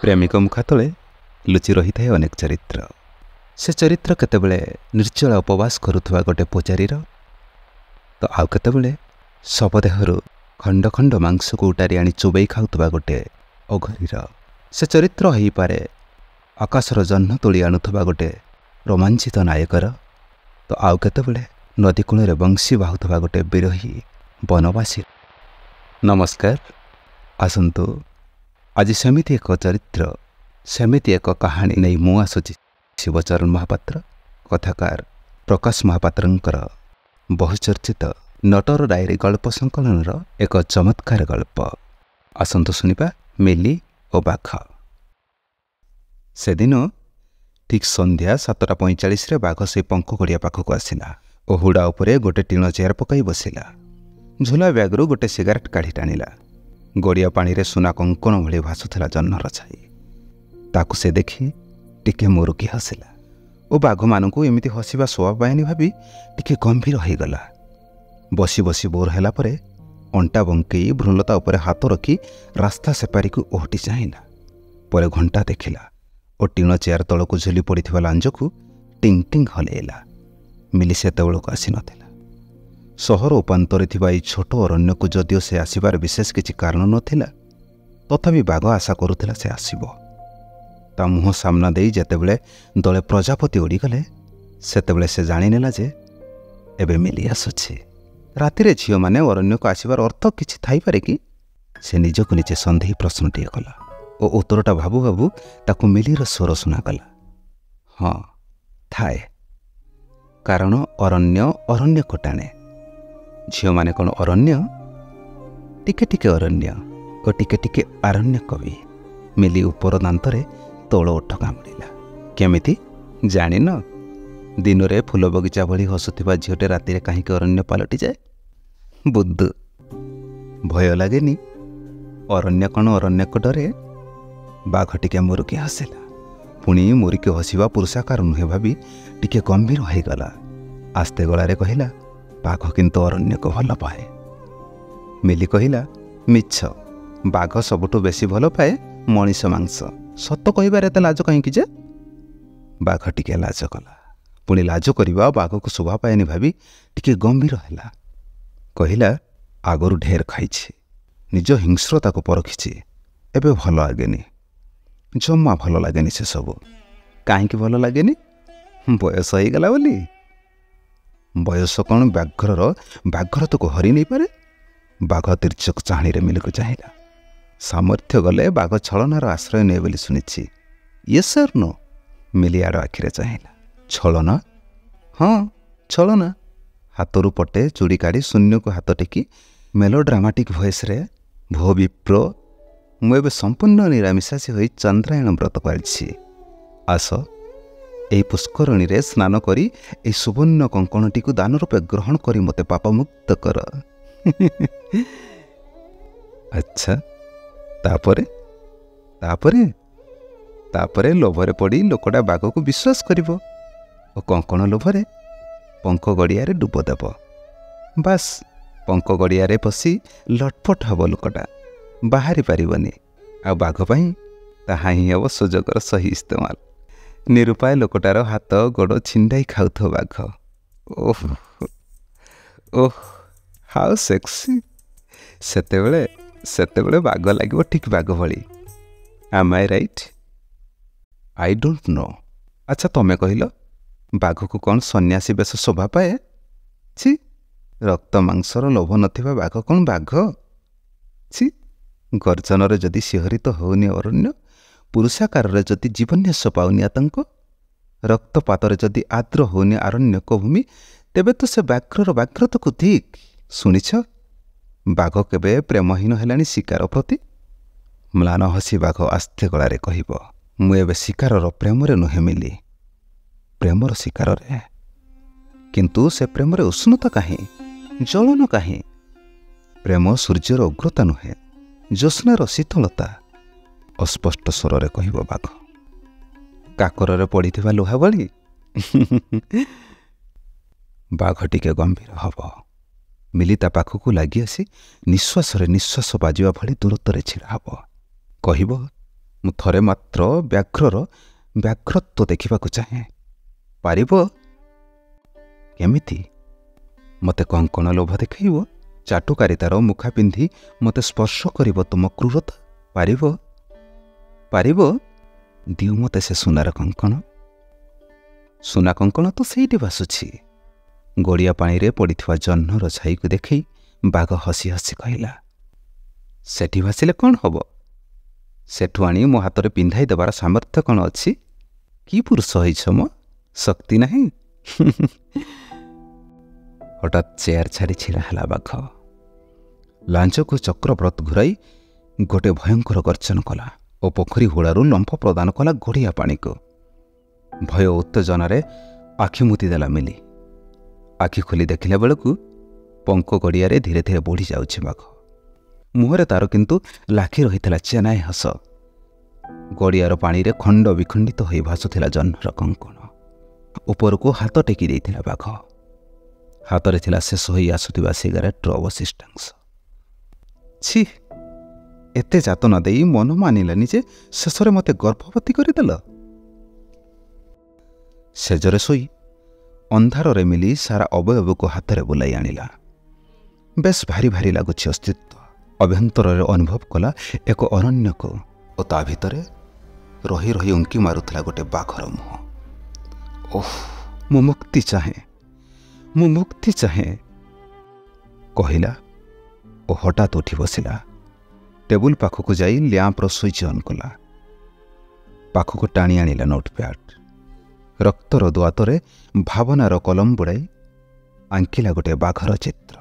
ପ୍ରେମିକ ମୁଖା ତଳେ ଲୁଚି ରହିଥାଏ ଅନେକ ଚରିତ୍ର। ସେ ଚରିତ୍ର କେତେବେଳେ ନିର୍ଜଳ ଉପବାସ କରୁଥିବା ଗୋଟେ ପୂଜାରୀର, ତ ଆଉ କେତେବେଳେ ଶବଦେହରୁ ଖଣ୍ଡ ଖଣ୍ଡ ମାଂସକୁ ଉଟାରି ଆଣି ଚୋବେଇ ଖାଉଥିବା ଗୋଟେ ଅଘରୀର। ସେ ଚରିତ୍ର ହୋଇପାରେ ଆକାଶର ଜହ୍ନ ତୋଳି ଆଣୁଥିବା ଗୋଟେ ରୋମାଞ୍ଚିତ ନାୟକର, ତ ଆଉ କେତେବେଳେ ନଦୀ କୂଳରେ ବଂଶୀ ବାହୁଥିବା ଗୋଟେ ବିରହୀ ବନବାସୀ। ନମସ୍କାର, ଆସନ୍ତୁ ଆଜି ସେମିତି ଏକ ଚରିତ୍ର, ସେମିତି ଏକ କାହାଣୀ ନେଇ ମୁଁ ଆସୁଛି। ଶିବଚରଣ ମହାପାତ୍ର, କଥାକାର ପ୍ରକାଶ ମହାପାତ୍ରଙ୍କର ବହୁଚର୍ଚ୍ଚିତ ନଟର ଡାଏରୀ ଗଳ୍ପ ସଂକଳନର ଏକ ଚମତ୍କାର ଗଳ୍ପ। ଆସନ୍ତୁ ଶୁଣିବା ମିଲି ଓ ବାଘ। ସେଦିନ ଠିକ୍ ସନ୍ଧ୍ୟା 7:45ରେ ବାଘ ସେଇ ପଙ୍କ ଗଡ଼ିଆ ପାଖକୁ ଆସିଲା ଓ ହୁଡ଼ା ଉପରେ ଗୋଟେ ଟିଣ ଚେୟାର ପକାଇ ବସିଲା। ଝୋଲା ବ୍ୟାଗରୁ ଗୋଟେ ସିଗାରେଟ୍ କାଢ଼ି ଟାଣିଲା। ଗଡ଼ିଆ ପାଣିରେ ସୁନା କଙ୍କଣ ଭଳି ଭାସୁଥିଲା ଜହ୍ନର ଛାଇ। ତାକୁ ସେ ଦେଖି ଟିକେ ମୁରୁକି ହସିଲା ଓ ବାଘମାନଙ୍କୁ ଏମିତି ହସିବା ସ୍ୱଭାବ ବାହିନୀ ଭାବି ଟିକେ ଗମ୍ଭୀର ହୋଇଗଲା। ବସି ବସି ବୋର ହେଲା ପରେ ଅଣ୍ଟା ବଙ୍କେଇ ଭ୍ରୁଲତା ଉପରେ ହାତ ରଖି ରାସ୍ତା ସେପାରିକୁ ଓହଟି ଚାହିଁଲା। ପରେ ଘଣ୍ଟା ଦେଖିଲା ଓ ଟିଣ ଚେୟାର ତଳକୁ ଝୁଲି ପଡ଼ିଥିବା ଲାଞ୍ଜକୁ ଟିଙ୍ଗ ଟିଙ୍ଗ ହଲେଇଲା। ମିଲି ସେତେବେଳକୁ ଆସିନଥିଲା। ସହର ଉପାନ୍ତରେ ଥିବା ଏଇ ଛୋଟ ଅରଣ୍ୟକୁ ଯଦିଓ ସେ ଆସିବାର ବିଶେଷ କିଛି କାରଣ ନଥିଲା, ତଥାପି ବାଘ ଆଶା କରୁଥିଲା ସେ ଆସିବ। ତା ମୁହଁ ସାମ୍ନା ଦେଇ ଯେତେବେଳେ ଦଳେ ପ୍ରଜାପତି ଉଡ଼ିଗଲେ, ସେତେବେଳେ ସେ ଜାଣିନେଲା ଯେ ଏବେ ମିଲି ଆସୁଛି। ରାତିରେ ଝିଅମାନେ ଅରଣ୍ୟକୁ ଆସିବାର ଅର୍ଥ କିଛି ଥାଇପାରେ କି? ସେ ନିଜକୁ ନିଜେ ସନ୍ଦେହୀ ପ୍ରଶ୍ନଟିଏ କଲା ଓ ଉତ୍ତରଟା ଭାବୁ ଭାବୁ ତାକୁ ମିଲିର ସ୍ୱର ଶୁଣାଗଲା। ହଁ, ଥାଏ। କାରଣ ଅରଣ୍ୟକୁ ଟାଣେ। ଝିଅମାନେ କ'ଣ ଅରଣ୍ୟ? ଟିକେ ଟିକେ ଅରଣ୍ୟ ଓ ଟିକେ ଟିକେ ଆରଣ୍ୟ କବି। ମିଲି ଉପର ଦାନ୍ତରେ ତଳ ଓଠ କାମୁଡ଼ିଲା। କେମିତି ଜାଣିନ? ଦିନରେ ଫୁଲ ବଗିଚା ଭଳି ହସୁଥିବା ଝିଅଟେ ରାତିରେ କାହିଁକି ଅରଣ୍ୟ ପାଲଟିଯାଏ? ବୁଦ୍ଧୁ, ଭୟ ଲାଗେନି? ଅରଣ୍ୟ କ'ଣ ଅରଣ୍ୟକୁ ଡରେ? ବାଘ ଟିକେ ମୁରୁକି ହସିଲା। ପୁଣି ମୁରୁକି ହସିବା ପୁରୁଷାକାର ନୁହେଁ ଭାବି ଟିକେ ଗମ୍ଭୀର ହୋଇଗଲା। ଆସ୍ତେ ଗଳାରେ କହିଲା, ବାଘ କିନ୍ତୁ ଅରଣ୍ୟକୁ ଭଲ ପାଏ। ମିଲି କହିଲା, ମିଛ। ବାଘ ସବୁଠୁ ବେଶୀ ଭଲ ପାଏ ମଣିଷ ମାଂସ। ସତ କହିବାରେ ଏତେ ଲାଜ କାହିଁକି ଯେ? ବାଘ ଟିକେ ଲାଜ କଲା। ପୁଣି ଲାଜ କରିବା ବାଘକୁ ଶୋଭା ପାଏନି ଭାବି ଟିକେ ଗମ୍ଭୀର ହେଲା। କହିଲା, ଆଗରୁ ଢେର ଖାଇଛି, ନିଜ ହିଂସ୍ରତାକୁ ପରଖିଛି। ଏବେ ଭଲ ଲାଗେନି, ଜମା ଭଲ ଲାଗେନି ସେସବୁ। କାହିଁକି ଭଲ ଲାଗେନି? ବୟସ ହେଇଗଲା ବୋଲି? ବୟସ କ'ଣ ବ୍ୟାଘ୍ରତାକୁ ହରି ନେଇପାରେ? ବାଘ ତୀର୍ଯ୍ୟକ ଚାହାଣୀରେ ମିଲିକୁ ଚାହିଁଲା। ସାମର୍ଥ୍ୟ ଗଲେ ବାଘ ଛଳନାର ଆଶ୍ରୟ ନିଏ ବୋଲି ଶୁଣିଛି। ୟେସ୍ ଅର୍ ନୋ? ମିଲି ଆଡ଼ ଆଖିରେ ଚାହିଁଲା। ଛଳନା? ହଁ, ଛଳନା। ହାତରୁ ପଟେ ଚୁଡ଼ି କାଢ଼ି ଶୂନ୍ୟକୁ ହାତ ଟେକି ମେଲୋଡ୍ରାମାଟିକ୍ ଭଏସ୍ରେ, ଭୋ ବିପ୍ର, ମୁଁ ଏବେ ସମ୍ପୂର୍ଣ୍ଣ ନିରାମିଷାସୀ ହୋଇ ଚନ୍ଦ୍ରାୟଣ ବ୍ରତ ପାଳିଛି। ଆସ, ଏହି ପୁଷ୍କରଣୀରେ ସ୍ନାନ କରି ଏହି ସୁବର୍ଣ୍ଣ କଙ୍କଣଟିକୁ ଦାନ ରୂପେ ଗ୍ରହଣ କରି ମୋତେ ପାପମୁକ୍ତ କର। ଆଚ୍ଛା, ତାପରେ? ତାପରେ ଲୋଭରେ ପଡ଼ି ଲୋକଟା ବାଘକୁ ବିଶ୍ୱାସ କରିବ ଓ କଙ୍କଣ ଲୋଭରେ ପଙ୍କ ଗଡ଼ିଆରେ ଡୁବ ଦେବ। ବାସ୍, ପଙ୍କ ଗଡ଼ିଆରେ ପଶି ଲଟପଟ ହେବ ଲୋକଟା, ବାହାରି ପାରିବନି। ଆଉ ବାଘ ପାଇଁ ତାହା ହିଁ ହେବ ସୁଯୋଗର ସହି ଇସ୍ତେମାଲ। ନିରୁପାୟ ଲୋକଟାର ହାତ ଗୋଡ଼ ଛିଣ୍ଡାଇ ଖାଉଥିବ ବାଘ। Oh, how sexy. ସେତେବେଳେ ବାଘ ଲାଗିବ ଠିକ୍ ବାଘ ଭଳି। Am I right? I don't know. ଆଚ୍ଛା, ତମେ କହିଲ, ବାଘକୁ କ'ଣ ସନ୍ନ୍ୟାସୀ ବେଶ ଶୋଭା ପାଏ? ଛି, ରକ୍ତ ମାଂସର ଲୋଭ ନଥିବା ବାଘ କ'ଣ ବାଘ? ଛି, ଗର୍ଜନରେ ଯଦି ଶିହରିତ ହେଉନି ଅରଣ୍ୟ, ପୁରୁଷାକାରରେ ଯଦି ଜୀବନ୍ୟାସ ପାଉନି ଆତଙ୍କ, ରକ୍ତପାତରେ ଯଦି ଆର୍ଦ୍ର ହେଉନି ଆରଣ୍ୟକ ଭୂମି, ତେବେ ତ ସେ ବ୍ୟାଘ୍ରର ବ୍ୟାଘ୍ରତାକୁ ଧିକ୍। ଶୁଣିଛ, ବାଘ କେବେ ପ୍ରେମହୀନ ହେଲାଣି ଶିକାର ପ୍ରତି? ମ୍ଳାନ ହସି ବାଘ ଆସ୍ତେ ଗଳାରେ କହିବ, ମୁଁ ଏବେ ଶିକାରର ପ୍ରେମରେ ନୁହେଁ ମିଲି, ପ୍ରେମର ଶିକାରରେ। କିନ୍ତୁ ସେ ପ୍ରେମରେ ଉଷ୍ଣତା କାହିଁ, ଜ୍ୱଳନ କାହିଁ? ପ୍ରେମ ସୂର୍ଯ୍ୟର ଉଗ୍ରତା ନୁହେଁ, ଜ୍ୟୋତ୍ସ୍ନାର ଶୀତଳତା। ଅସ୍ପଷ୍ଟ ସ୍ୱରରେ କହିବ ବାଘ। କାକରରେ ପଡ଼ିଥିବା ଲୁହା ଭଳି? ବାଘ ଟିକେ ଗମ୍ଭୀର ହେବ। ମିଲି ତା ପାଖକୁ ଲାଗି ଆସି ନିଶ୍ୱାସରେ ନିଶ୍ୱାସ ବାଜିବା ଭଳି ଦୂରତ୍ୱରେ ଛିଡ଼ା ହେବ। କହିବ, ମୁଁ ଥରେ ମାତ୍ର ବ୍ୟାଘ୍ରତ୍ୱ ଦେଖିବାକୁ ଚାହେଁ। ପାରିବ? କେମିତି? ମୋତେ କଙ୍କଣ ଲୋଭ ଦେଖାଇବ? ଚାଟୁକାରିତାର ମୁଖା ପିନ୍ଧି ମୋତେ ସ୍ପର୍ଶ କରିବ ତୁମ କ୍ରୂରତା? ପାରିବ? ଦିଅ ମୋତେ ସେ ସୁନାର କଙ୍କଣ। ସୁନା କଙ୍କଣ ତ ସେଇଠି ଭାସୁଛି। ଗଡ଼ିଆ ପାଣିରେ ପଡ଼ିଥିବା ଜହ୍ନର ଛାଇକୁ ଦେଖି ବାଘ ହସି ହସି କହିଲା, ସେଠି ଭାସିଲେ କ'ଣ ହବ? ସେଠୁ ଆଣି ମୋ ହାତରେ ପିନ୍ଧାଇ ଦେବାର ସାମର୍ଥ୍ୟ କ'ଣ ଅଛି? କି ପୁରୁଷ ହେଇଛ ମ? ଶକ୍ତି ନାହିଁ? ହଠାତ୍ ଚେୟାର ଛାଡ଼ି ଛିଡ଼ା ହେଲା ବାଘ। ଲାଞ୍ଜକୁ ଚକ୍ରବ୍ରତ ଘୁରାଇ ଗୋटे ଭୟଙ୍କର ଗର୍ଜନ କଲା ଓ ପୋଖରୀ ହୁଡ଼ାରୁ ଲମ୍ଫ ପ୍ରଦାନ କଲା ଗଡ଼ିଆ ପାଣିକୁ। ଭୟ ଉତ୍ତେଜନାରେ ଆଖି ମୁତି ଦେଲା ମିଲି। ଆଖି ଖୋଲି ଦେଖିଲା ବେଳକୁ ପଙ୍କ ଗଡ଼ିଆରେ ଧୀରେ ଧୀରେ ବଢ଼ି ଯାଉଛି ବାଘ। ମୁହଁରେ ତାର କିନ୍ତୁ ଲାଖି ରହିଥିଲା ଚେନାଏ ହସ। ଗଡ଼ିଆର ପାଣିରେ ଖଣ୍ଡ ବିଖଣ୍ଡିତ ହୋଇ ଭାସୁଥିଲା ଜହ୍ନର କଙ୍କଣ। ଉପରକୁ ହାତ ଟେକି ଦେଇଥିଲା ବାଘ। ହାତରେ ଥିଲା ଶେଷ ହୋଇ ଆସୁଥିବା ସିଗାରେଟର ଅବଶିଷ୍ଟାଂଶ। ଛି, ଏତେ ଯାତନା ଦେଇ ମନ ମାନିଲାନି ଯେ ଶେଷରେ ମୋତେ ଗର୍ଭବତୀ କରିଦେଲ। ସେଜରେ ଶୋଇ ଅନ୍ଧାରରେ ମିଲି ସାରା ଅବୟବକୁ ହାତରେ ବୁଲାଇ ଆଣିଲା। ବେଶ ଭାରି ଭାରି ଲାଗୁଛି ଅସ୍ତିତ୍ୱ। ଅଭ୍ୟନ୍ତରରେ ଅନୁଭବ କଲା ଏକ ଅନନ୍ୟକୁ ଓ ତା ଭିତରେ ରହି ରହି ଉଙ୍କି ମାରୁଥିଲା ଗୋଟେ ବାଘର ମୁହଁ। ଓଃ, ମୁଁ ମୁକ୍ତି ଚାହେଁ କହିଲା ଓ ହଠାତ୍ ଉଠି ବସିଲା। ଟେବୁଲ ପାଖକୁ ଯାଇ ଲ୍ୟାମ୍ପର ସୁଇଚ୍ ଅନ୍ କଲା। ପାଖକୁ ଟାଣି ଆଣିଲା ନୋଟପ୍ୟାଡ୍। ରକ୍ତର ଦୁଆତରେ ଭାବନାର କଲମ ବୁଡ଼ାଇ ଆଙ୍କିଲା ଗୋଟେ ବାଘର ଚିତ୍ର।